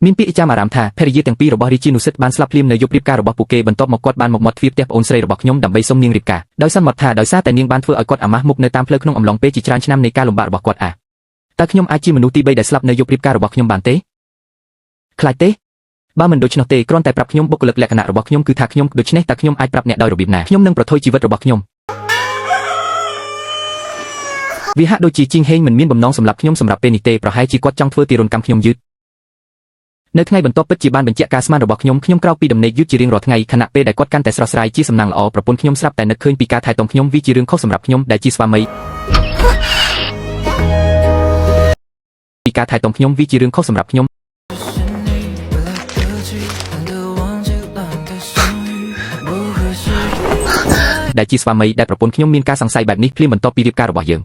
មានពាក្យចាំអារម្មណ៍ថាភរិយាទាំងពីររបស់រាជានុសិទ្ធបានស្លាប់ភ្លាមនៅយប់រៀបការរបស់ពួកគេបន្ទាប់មកគាត់បានមកមាត់ទ្វារផ្ទះប្អូនស្រីរបស់ខ្ញុំដើម្បីសុំនាងរៀបការដោយសន្មតថាដោយសារតែនាងបានធ្វើឲ្យគាត់អាម៉ាស់មុខនៅតាមផ្លូវក្នុងអំឡុងពេលជាច្រើនឆ្នាំនៃការលំបាករបស់គាត់តើខ្ញុំអាចជាមនុស្សទី3ដែលស្លាប់នៅយប់រៀបការរបស់ខ្ញុំបានទេខ្លាចទេបើមិនដូច្នោះទេគ្រាន់តែប្រាប់ខ្ញុំបុគ្គលិកលក្ខណៈរបស់ខ្ញុំគឺថាខ្ញុំដូច្នេះតើខ្ញុំអាចប្រាប់អ្នកដោយរបៀបណាខ្ញុំនឹងប្រថុយជីវិតរបស់ខ្ញុំវាហាក់ដូចជាជីងហេងមិនមានបំណងសម្រាប់ខ្ញុំសម្រាប់ពេលនេះទេប្រហែលជាគាត់ចង់ធ្វើទារុណកម្មខ្ញុំយឺតនៅថ្ងៃបន្ទាប់ពិតជាបានបញ្ជាក់ការស្មានរបស់ខ្ញុំក្រោកពីដំណេកយឺតជារៀងរាល់ថ្ងៃខណៈពេលដែលគាត់កាន់តែស្រស់ស្រាយជាសំណាងល្អប្រពន្ធខ្ញុំស្រាប់តែនឹកឃើញពីការថែទាំខ្ញុំវាជារឿងខុសសម្រាប់ខ្ញុំដែលជាស្វាមីពីការថែទាំខ្ញុំវាជារឿងខុសសម្រាប់ខ្ញុំដែលជាស្វាមីដែលប្រពន្ធខ្ញុំមានការសង្ស័យបែបនេះភ្លាមបន្ទាប់ពីរៀបការរបស់យើង